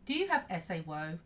Do you have essay woe? Are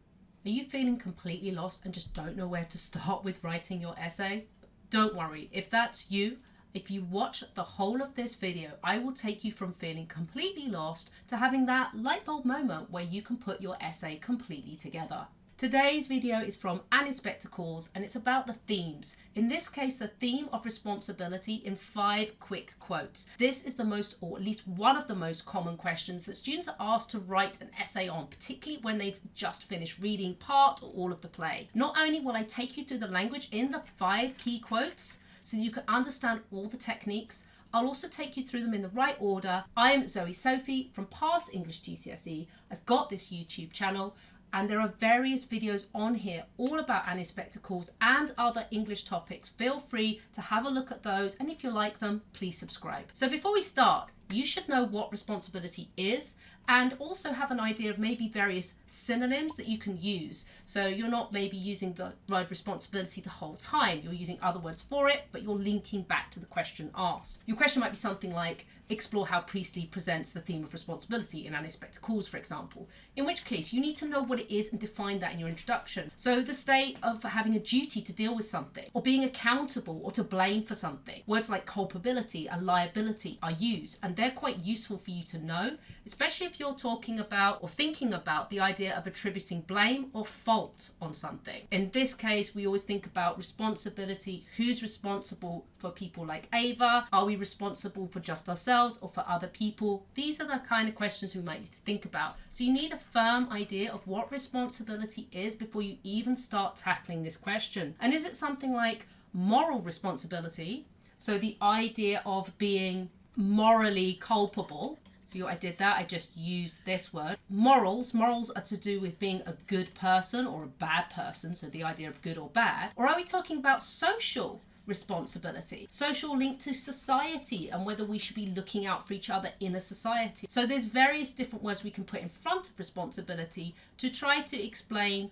you feeling completely lost and just don't know where to start with writing your essay? Don't worry, if that's you, if you watch the whole of this video, I will take you from feeling completely lost to having that light bulb moment where you can put your essay completely together. Today's video is from Analyse and it's about the themes. In this case, the theme of responsibility in 5 quick quotes. This is the most, or at least one of the most common questions that students are asked to write an essay on, particularly when they've just finished reading part or all of the play. Not only will I take you through the language in the 5 key quotes so you can understand all the techniques, I'll also take you through them in the right order. I am Zoe Sophie from Past English GCSE. I've got this YouTube channel, and there are various videos on here all about Analyse and other English topics. Feel free to have a look at those, and if you like them, please subscribe. So before we start, you should know what responsibility is and also have an idea of maybe various synonyms that you can use. So you're not maybe using the word responsibility the whole time. You're using other words for it, but you're linking back to the question asked. Your question might be something like, explore how Priestley presents the theme of responsibility in Analyse, for example. In which case, you need to know what it is and define that in your introduction. So the state of having a duty to deal with something, or being accountable or to blame for something. Words like culpability and liability are used, and they're quite useful for you to know, especially if you're talking about or thinking about the idea of attributing blame or fault on something. In this case, we always think about responsibility. Who's responsible for people like Ava? Are we responsible for just ourselves or for other people? These are the kind of questions we might need to think about. So you need a firm idea of what responsibility is before you even start tackling this question. And is it something like moral responsibility? So the idea of being morally culpable. See what I did there? I just used this word. Morals are to do with being a good person or a bad person. So the idea of good or bad. Or are we talking about social responsibility? Social linked to society and whether we should be looking out for each other in a society. So there's various different words we can put in front of responsibility to try to explain,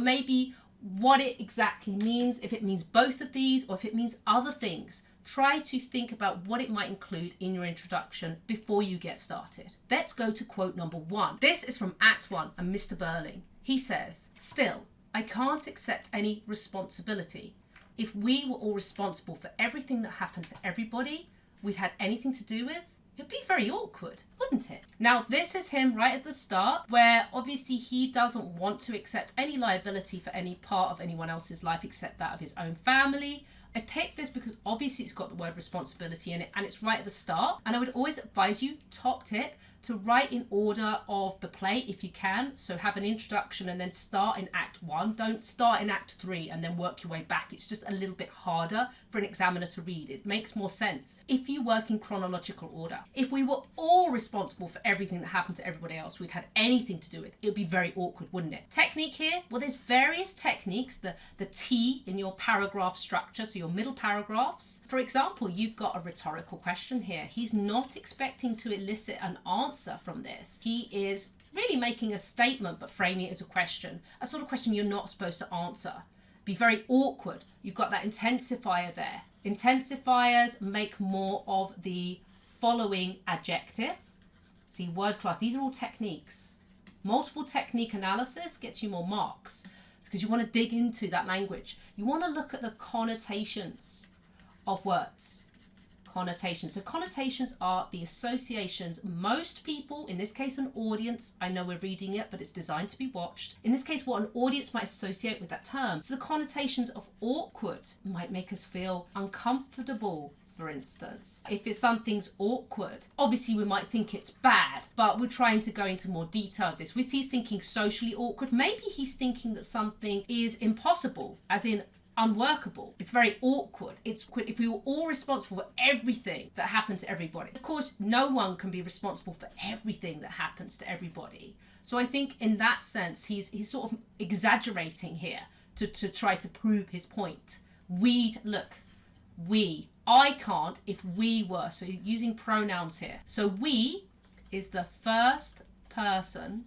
maybe what it exactly means, if it means both of these or if it means other things. Try to think about what it might include in your introduction before you get started. Let's go to quote number 1. This is from Act 1 and Mr. Birling. He says, "Still, I can't accept any responsibility. If we were all responsible for everything that happened to everybody we'd had anything to do with, it'd be very awkward, wouldn't it?" Now, this is him right at the start, where obviously he doesn't want to accept any liability for any part of anyone else's life except that of his own family. I picked this because obviously it's got the word responsibility in it and it's right at the start. And I would always advise you, top tip, to write in order of the play if you can. So have an introduction and then start in Act 1. Don't start in Act 3 and then work your way back. It's just a little bit harder for an examiner to read. It makes more sense if you work in chronological order. If we were all responsible for everything that happened to everybody else we'd had anything to do with, it would be very awkward, wouldn't it? Technique here? Well, there's various techniques. The T in your paragraph structure, so your middle paragraphs. For example, you've got a rhetorical question here. He's not expecting to elicit an answer from this. He is really making a statement but framing it as a question, a sort of question you're not supposed to answer. Be very awkward. You've got that intensifier there. Intensifiers make more of the following adjective. See, word class. These are all techniques. Multiple technique analysis gets you more marks. It's because you want to dig into that language. You want to look at the connotations of words. Connotations. So connotations are the associations most people, in this case an audience, I know we're reading it, but it's designed to be watched. In this case, what an audience might associate with that term. So the connotations of awkward might make us feel uncomfortable, for instance. If it's something's awkward, obviously we might think it's bad, but we're trying to go into more detail of this. If he's thinking socially awkward, maybe he's thinking that something is impossible, as in unworkable. It's very awkward. It's if we were all responsible for everything that happened to everybody. Of course, no one can be responsible for everything that happens to everybody. So I think in that sense, he's sort of exaggerating here to try to prove his point. I can't if we were. So using pronouns here. So we is the first person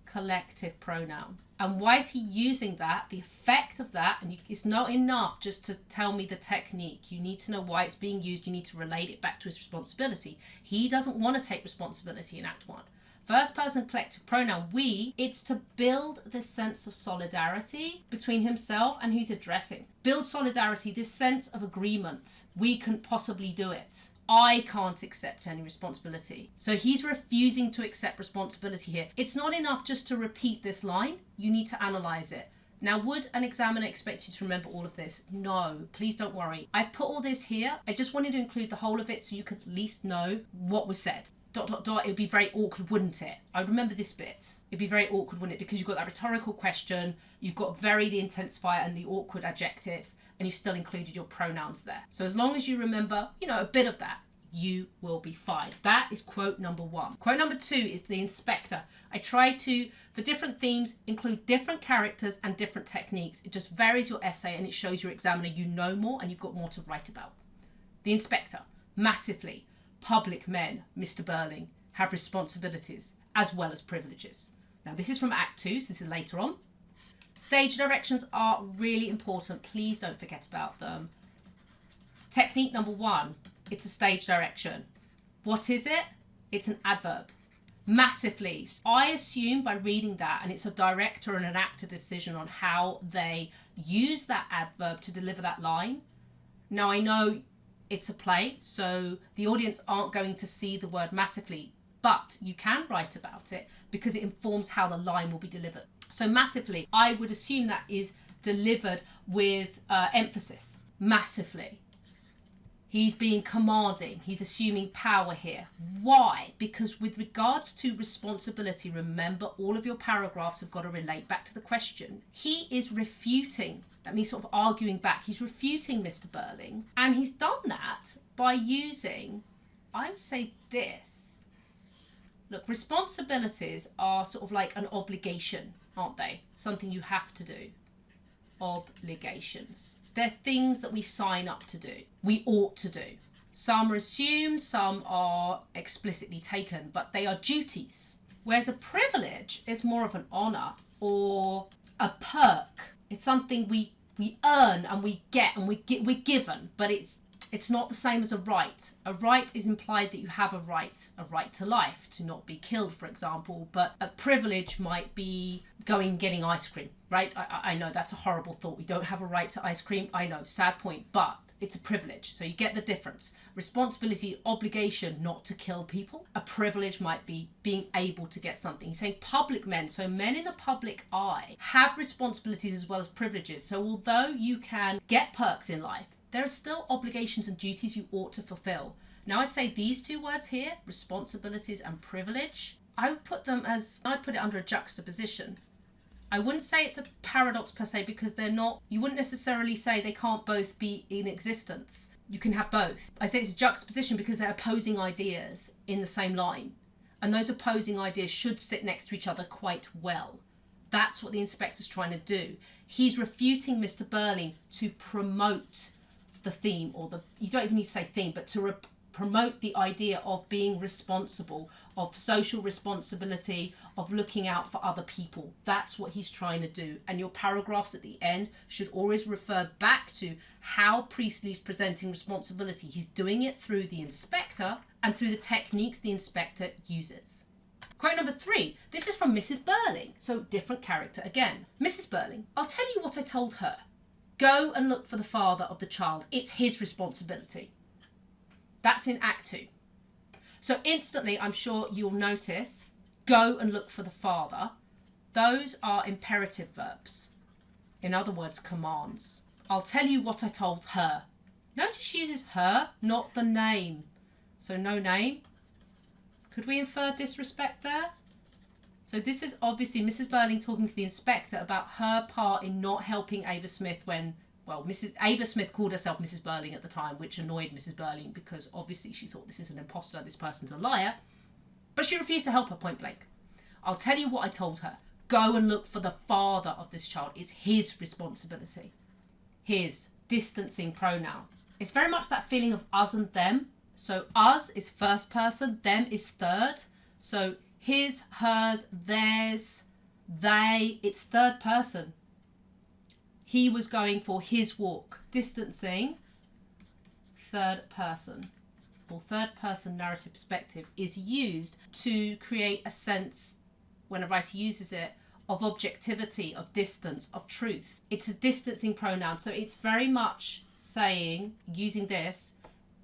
collective pronoun. And why is he using that? The effect of that, and it's not enough just to tell me the technique. You need to know why it's being used. You need to relate it back to his responsibility. He doesn't want to take responsibility in Act 1. First person collective pronoun, we, it's to build this sense of solidarity between himself and who he's addressing. Build solidarity, this sense of agreement. We couldn't possibly do it. I can't accept any responsibility. So he's refusing to accept responsibility here. It's not enough just to repeat this line. You need to analyse it. Now, would an examiner expect you to remember all of this? No, please don't worry. I've put all this here. I just wanted to include the whole of it so you could at least know what was said. ... It would be very awkward, wouldn't it? I remember this bit. It'd be very awkward, wouldn't it? Because you've got that rhetorical question, you've got very the intensifier and the awkward adjective, and you've still included your pronouns there. So as long as you remember, a bit of that, you will be fine. That is quote number 1. Quote number 2 is the inspector. I try to, for different themes, include different characters and different techniques. It just varies your essay and it shows your examiner you know more and you've got more to write about. The inspector, massively. Public men, Mr. Birling, have responsibilities as well as privileges. Now, this is from Act 2, so this is later on. Stage directions are really important. Please don't forget about them. Technique number 1, it's a stage direction. What is it? It's an adverb. Massively. I assume by reading that, and it's a director and an actor decision on how they use that adverb to deliver that line. Now, I know it's a play, so the audience aren't going to see the word massively, but you can write about it because it informs how the line will be delivered. So massively, I would assume that is delivered with emphasis. Massively. He's being commanding. He's assuming power here. Why? Because with regards to responsibility, remember all of your paragraphs have got to relate back to the question. He is refuting. That means sort of arguing back. He's refuting Mr. Birling. And he's done that by using, I would say this. Look, responsibilities are sort of like an obligation, aren't they? Something you have to do. Obligations. They're things that we sign up to do. We ought to do. Some are assumed, some are explicitly taken, but they are duties. Whereas a privilege is more of an honour or a perk. It's something we earn and we get and we're given, but it's not the same as a right. A right is implied that you have a right to life, to not be killed, for example, but a privilege might be getting ice cream, right? I know that's a horrible thought. We don't have a right to ice cream. I know, sad point, but it's a privilege. So you get the difference. Responsibility, obligation not to kill people. A privilege might be being able to get something. He's saying public men, so men in the public eye, have responsibilities as well as privileges. So although you can get perks in life, there are still obligations and duties you ought to fulfill. Now, I'd say these two words here, responsibilities and privilege, I'd put it under a juxtaposition. I wouldn't say it's a paradox per se because they're not, you wouldn't necessarily say they can't both be in existence. You can have both. I say it's a juxtaposition because they're opposing ideas in the same line. And those opposing ideas should sit next to each other quite well. That's what the inspector's trying to do. He's refuting Mr. Birling to promote the theme, or you don't even need to say theme, but to promote the idea of being responsible, of social responsibility, of looking out for other people. That's what he's trying to do. And your paragraphs at the end should always refer back to how Priestley's presenting responsibility. He's doing it through the inspector and through the techniques the inspector uses. Quote number 3. This is from Mrs. Birling. So different character again. Mrs. Birling, I'll tell you what I told her. Go and look for the father of the child. It's his responsibility. That's in Act 2. So instantly, I'm sure you'll notice, go and look for the father. Those are imperative verbs. In other words, commands. I'll tell you what I told her. Notice she uses her, not the name. So no name. Could we infer disrespect there? So this is obviously Mrs. Birling talking to the inspector about her part in not helping Ava Smith when, well, Ava Smith called herself Mrs. Birling at the time, which annoyed Mrs. Birling because obviously she thought this is an imposter, this person's a liar. But she refused to help her point blank. I'll tell you what I told her. Go and look for the father of this child. It's his responsibility. His distancing pronoun. It's very much that feeling of us and them. So us is first person, them is third. So his, hers, theirs, they, it's third person. He was going for his walk. Distancing, third person. or third person narrative perspective is used to create a sense, when a writer uses it, of objectivity, of distance, of truth. It's a distancing pronoun. So it's very much saying, using this,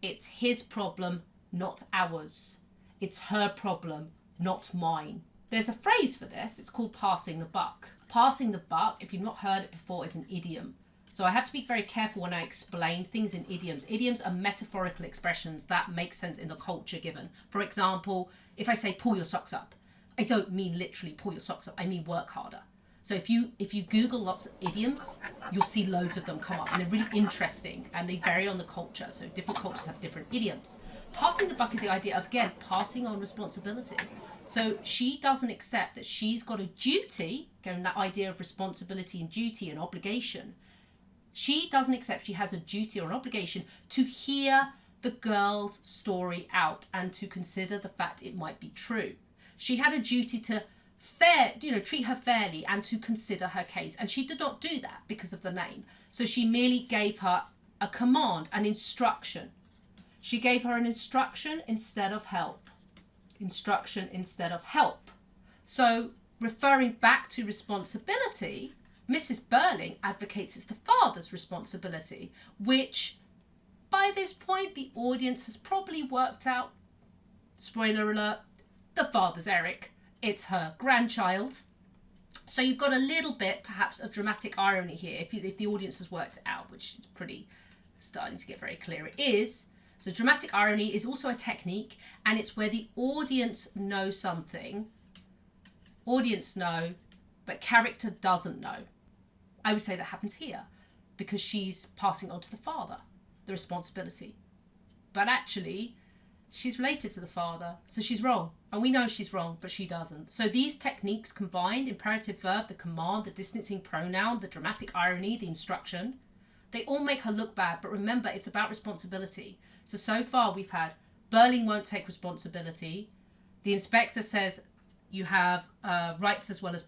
it's his problem, not ours. It's her problem, not mine. There's a phrase for this. It's called passing the buck. Passing the buck, if you've not heard it before, is an idiom. So I have to be very careful when I explain things in idioms. Idioms are metaphorical expressions that make sense in the culture given. For example, if I say pull your socks up, I don't mean literally pull your socks up. I mean work harder. So if you Google lots of idioms, you'll see loads of them come up, and they're really interesting, and they vary on the culture. So different cultures have different idioms. Passing the buck is the idea of, again, passing on responsibility. So she doesn't accept that she's got a duty, again, that idea of responsibility and duty and obligation. She doesn't accept she has a duty or an obligation to hear the girl's story out and to consider the fact it might be true. She had a duty to treat her fairly and to consider her case. And she did not do that because of the name. So she merely gave her a command, an instruction. She gave her an instruction instead of help. Instruction instead of help. So referring back to responsibility, Mrs. Birling advocates it's the father's responsibility, which by this point the audience has probably worked out, spoiler alert, the father's Eric. It's her grandchild. So you've got a little bit, perhaps, of dramatic irony here, if the audience has worked it out, which is pretty starting to get very clear. It is. So dramatic irony is also a technique, and it's where the audience knows something. Audience know, but character doesn't know. I would say that happens here, because she's passing on to the father the responsibility. But actually, she's related to the father, so she's wrong. And we know she's wrong, but she doesn't. So these techniques combined, imperative verb, the command, the distancing pronoun, the dramatic irony, the instruction, they all make her look bad. But remember, it's about responsibility. So far we've had Birling won't take responsibility. The inspector says you have rights as well as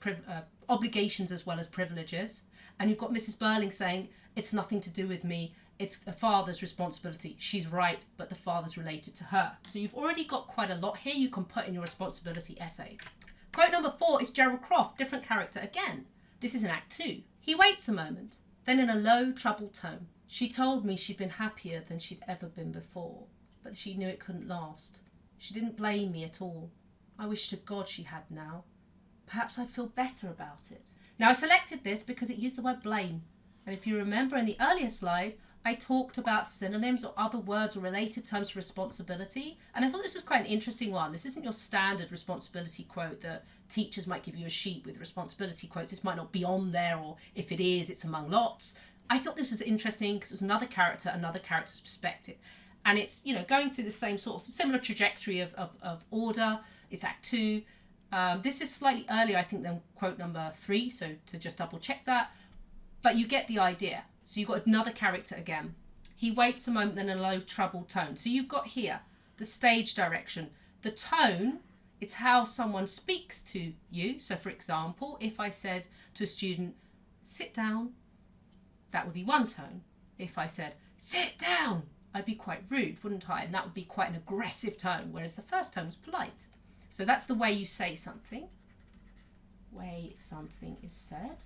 obligations as well as privileges. And you've got Mrs. Birling saying it's nothing to do with me. It's a father's responsibility. She's right, but the father's related to her. So you've already got quite a lot here you can put in your responsibility essay. Quote number 4 is Gerald Croft, different character again. This is in Act 2. He waits a moment, then in a low, troubled tone. She told me she'd been happier than she'd ever been before, but she knew it couldn't last. She didn't blame me at all. I wish to God she had now. Perhaps I'd feel better about it. Now I selected this because it used the word blame. And if you remember in the earlier slide, I talked about synonyms or other words or related terms for responsibility. And I thought this was quite an interesting one. This isn't your standard responsibility quote that teachers might give you a sheet with responsibility quotes. This might not be on there, or if it is, it's among lots. I thought this was interesting because it was another character's perspective. And it's, going through the same sort of similar trajectory of order. It's Act 2. This is slightly earlier, I think, than quote number 3. So to just double check that. But you get the idea. So you've got another character again. He waits a moment, then a low, troubled tone. So you've got here the stage direction. The tone, it's how someone speaks to you. So for example, if I said to a student, sit down, that would be one tone. If I said, sit down, I'd be quite rude, wouldn't I? And that would be quite an aggressive tone, whereas the first tone was polite. So that's the way you say something. Way something is said.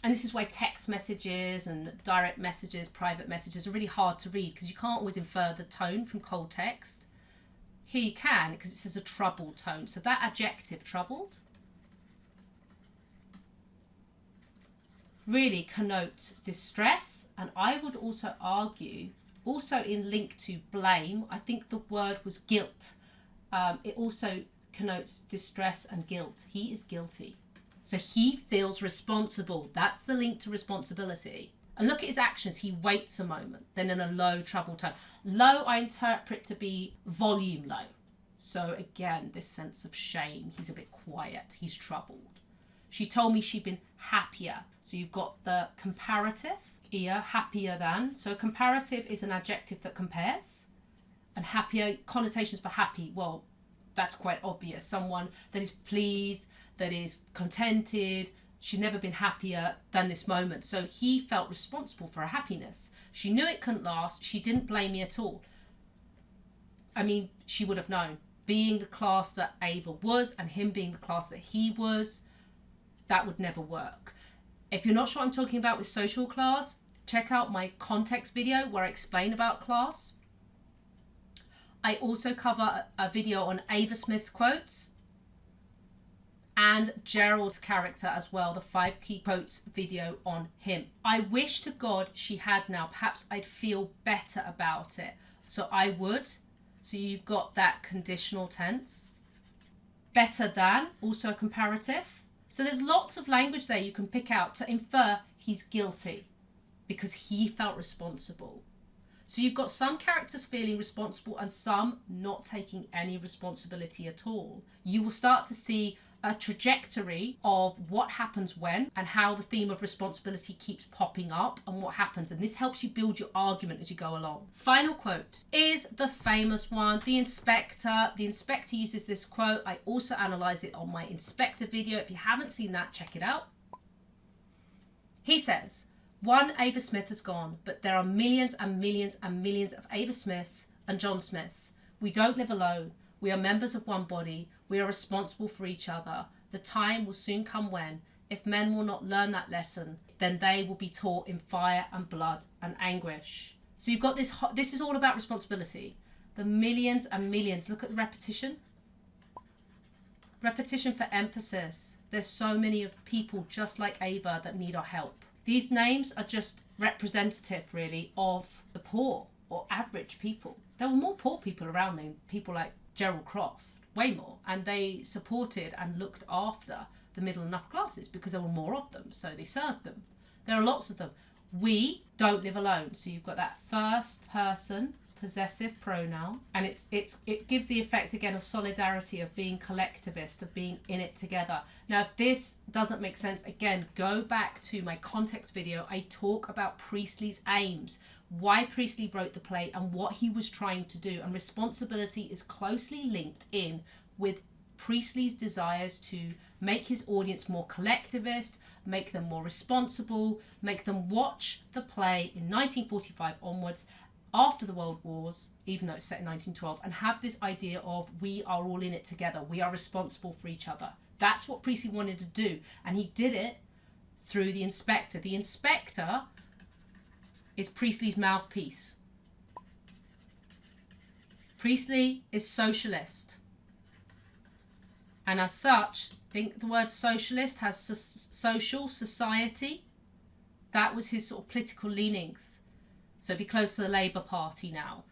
And this is why text messages and direct messages, private messages are really hard to read because you can't always infer the tone from cold text. Here you can because it says a troubled tone. So that adjective, troubled, really connotes distress. And I would also argue, also in link to blame, I think the word was guilt. It also connotes distress and guilt. He is guilty. So he feels responsible. That's the link to responsibility. And look at his actions. He waits a moment, then in a low, troubled tone. Low, I interpret to be volume low. So again, this sense of shame. He's a bit quiet. He's troubled. She told me she'd been happier. So you've got the comparative here, happier than. So a comparative is an adjective that compares. And happier, connotations for happy, well, that's quite obvious. Someone that is pleased, that is contented, She's never been happier than this moment. So he felt responsible for her happiness. She knew it couldn't last. She didn't blame me at all. I mean, she would have known. Being the class that Ava was and him being the class that he was, that would never work. If you're not sure what I'm talking about with social class, check out my context video where I explain about class. I also cover a video on Ava Smith's quotes and Gerald's character as well, the 5 key quotes video on him. I wish to God she had now. Perhaps I'd feel better about it. So I would. So you've got that conditional tense. Better than, also a comparative. So there's lots of language there you can pick out to infer he's guilty because he felt responsible. So you've got some characters feeling responsible and some not taking any responsibility at all. You will start to see a trajectory of what happens when and how the theme of responsibility keeps popping up and what happens. And this helps you build your argument as you go along. Final quote is the famous one, the inspector. The inspector uses this quote. I also analyze it on my inspector video. If you haven't seen that, check it out. He says, one Ava Smith has gone, but there are millions and millions and millions of Ava Smiths and John Smiths. We don't live alone. We are members of one body. We are responsible for each other. The time will soon come when, if men will not learn that lesson, then they will be taught in fire and blood and anguish. So you've got this is all about responsibility. The millions and millions. Look at the repetition. Repetition for emphasis. There's so many of people just like Ava that need our help. These names are just representative, really, of the poor or average people. There were more poor people around than people like Gerald Croft, way more. And they supported and looked after the middle and upper classes because there were more of them, so they served them. There are lots of them. We don't live alone. So you've got that first person possessive pronoun, and it gives the effect again of solidarity, of being collectivist, of being in it together. Now if this doesn't make sense, again, go back to my context video. I talk about Priestley's aims, why Priestley wrote the play and what he was trying to do, and responsibility is closely linked in with Priestley's desires to make his audience more collectivist, make them more responsible, make them watch the play in 1945 onwards after the World Wars, even though it's set in 1912, and have this idea of we are all in it together. We are responsible for each other. That's what Priestley wanted to do. And he did it through the inspector. The inspector is Priestley's mouthpiece. Priestley is socialist. And as such, I think the word socialist has social, society. That was his sort of political leanings. So be close to the Labour Party now.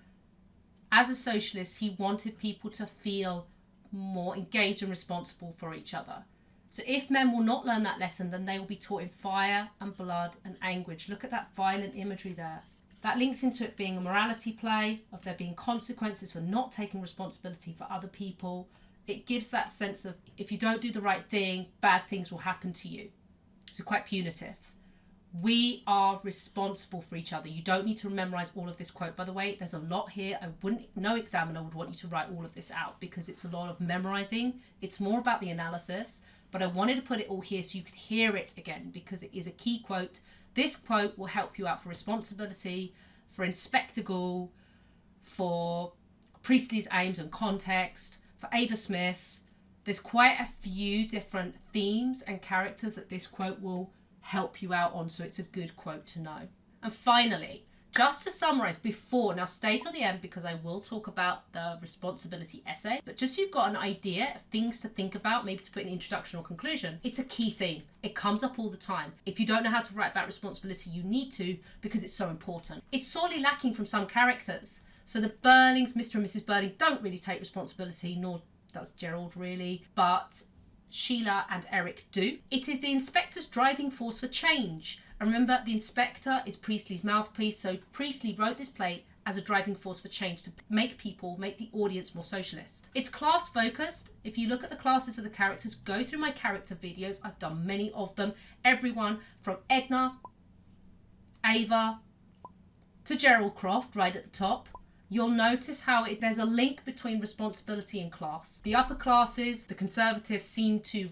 As a socialist, he wanted people to feel more engaged and responsible for each other. So if men will not learn that lesson, then they will be taught in fire and blood and anguish. Look at that violent imagery there. That links into it being a morality play, of there being consequences for not taking responsibility for other people. It gives that sense of if you don't do the right thing, bad things will happen to you. So quite punitive. We are responsible for each other. You don't need to memorize all of this quote. By the way, there's a lot here. No examiner would want you to write all of this out because it's a lot of memorizing. It's more about the analysis, but I wanted to put it all here so you could hear it again because it is a key quote. This quote will help you out for responsibility, for inspectacle, for Priestley's aims and context, for Ava Smith. There's quite a few different themes and characters that this quote will help you out on, so it's a good quote to know. And finally, just to summarize before, now stay till the end because I will talk about the responsibility essay, but just so you've got an idea of things to think about, maybe to put an introduction or conclusion, it's a key theme. It comes up all the time. If you don't know how to write about responsibility, you need to because it's so important. It's sorely lacking from some characters. So the Birlings, Mr. and Mrs. Birling, don't really take responsibility, nor does Gerald really, but Sheila and Eric do. It is the inspector's driving force for change. And remember, the inspector is Priestley's mouthpiece, so Priestley wrote this play as a driving force for change to make the audience more socialist. It's class focused. If you look at the classes of the characters, go through my character videos. I've done many of them. Everyone from Edna, Ava, to Gerald Croft right at the top. You'll notice how there's a link between responsibility and class. The upper classes, the conservatives, seem to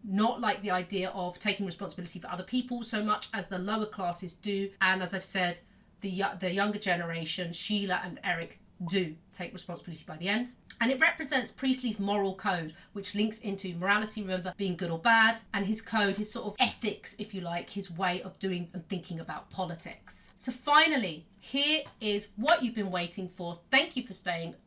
not like the idea of taking responsibility for other people so much as the lower classes do. And as I've said, the younger generation, Sheila and Eric, do take responsibility by the end. And it represents Priestley's moral code, which links into morality, remember, being good or bad, and his code, his sort of ethics, if you like, his way of doing and thinking about politics. So finally, here is what you've been waiting for. Thank you for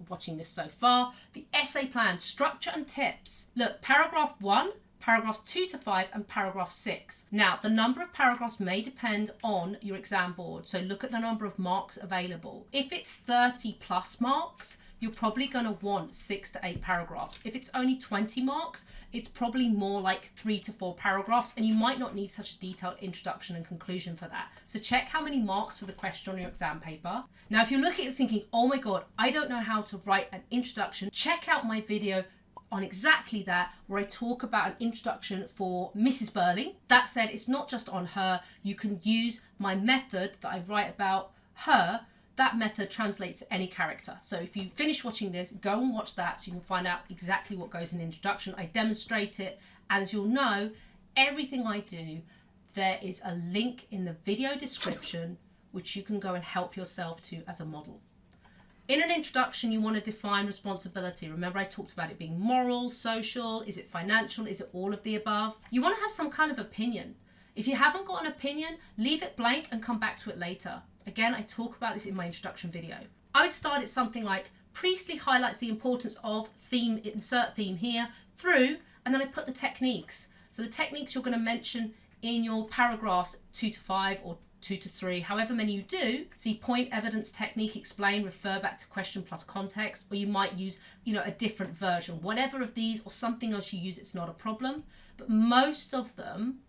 watching this so far. The essay plan, structure and tips. Look, paragraph 1, paragraphs 2 to 5 and paragraph 6. Now, the number of paragraphs may depend on your exam board, so look at the number of marks available. If it's 30 plus marks, you're probably going to want 6 to 8 paragraphs. If it's only 20 marks, it's probably more like 3 to 4 paragraphs, and you might not need such a detailed introduction and conclusion for that. So check how many marks for the question on your exam paper. Now, if you're looking at it thinking, oh my God, I don't know how to write an introduction, check out my video on exactly that, where I talk about an introduction for Mrs. Birling. That said, it's not just on her. You can use my method that I write about her. That method translates to any character. So if you finish watching this, go and watch that so you can find out exactly what goes in the introduction. I demonstrate it, and as you'll know, everything I do, there is a link in the video description which you can go and help yourself to as a model. In an introduction, you want to define responsibility. Remember, I talked about it being moral, social, is it financial, is it all of the above? You want to have some kind of opinion. If you haven't got an opinion, leave it blank and come back to it later. Again, I talk about this in my introduction video. I would start it something like, Priestley highlights the importance of theme, insert theme here, through, and then I put the techniques. So the techniques you're going to mention in your paragraphs 2 to 5 or 2 to 3, however many you do. See point, evidence, technique, explain, refer back to question plus context, or you might use, a different version. Whatever of these or something else you use, it's not a problem. But most of them,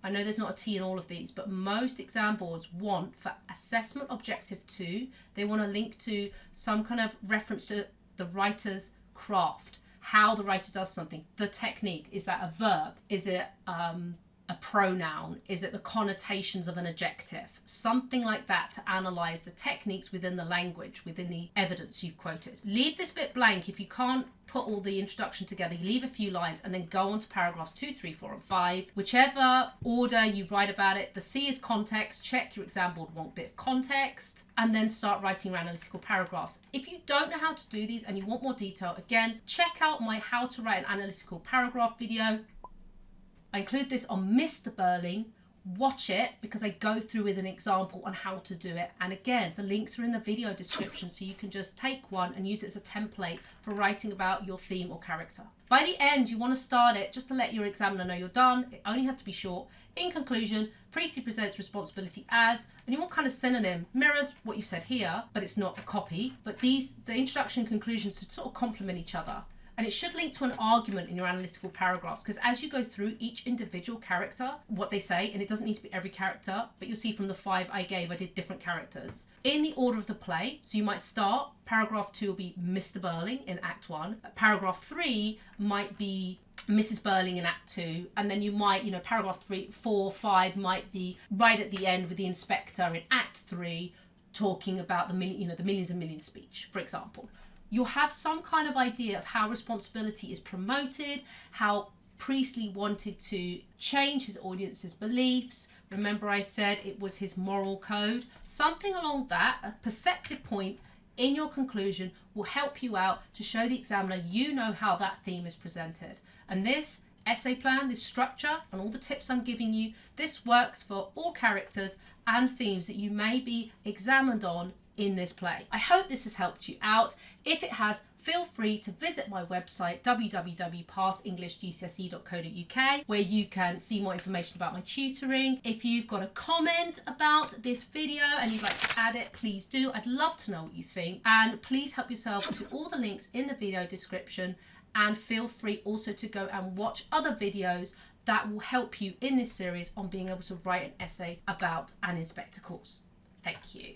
I know there's not a T in all of these, but most exam boards want, for assessment objective 2, they want to link to some kind of reference to the writer's craft, how the writer does something, the technique. Is that a verb? Is it a pronoun? Is it the connotations of an adjective? Something like that to analyze the techniques within the language, within the evidence you've quoted. Leave this bit blank if you can't put all the introduction together. You leave a few lines and then go on to paragraphs 2, 3, 4 and 5. Whichever order you write about it. The C is context. Check your exam board want bit of context and then start writing your analytical paragraphs. If you don't know how to do these and you want more detail, again, check out my how to write an analytical paragraph video. I include this on Mr. Birling. Watch it because I go through with an example on how to do it. And again, the links are in the video description, so you can just take one and use it as a template for writing about your theme or character. By the end, you want to start it just to let your examiner know you're done. It only has to be short. In conclusion, Priestley presents responsibility as, and you want kind of synonym, mirrors what you said here, but it's not a copy. But the introduction and conclusion should sort of complement each other. And it should link to an argument in your analytical paragraphs, because as you go through each individual character, what they say, and it doesn't need to be every character, but you'll see from the 5 I gave, I did different characters. In the order of the play, so you might start, paragraph 2 will be Mr. Birling in Act 1, paragraph 3 might be Mrs. Birling in Act 2, and then you might, paragraph 3, 4, 5 might be right at the end with the inspector in Act 3, talking about the millions and millions speech, for example. You'll have some kind of idea of how responsibility is promoted, how Priestley wanted to change his audience's beliefs. Remember I said it was his moral code. Something along that, a perceptive point in your conclusion will help you out to show the examiner you know how that theme is presented. And this essay plan, this structure, and all the tips I'm giving you, this works for all characters and themes that you may be examined on in this play. I hope this has helped you out. If it has, feel free to visit my website www.passenglishgcse.co.uk, where you can see more information about my tutoring. If you've got a comment about this video and you'd like to add it, please do. I'd love to know what you think, and please help yourself to all the links in the video description, and feel free also to go and watch other videos that will help you in this series on being able to write an essay about and in spectacles. Thank you.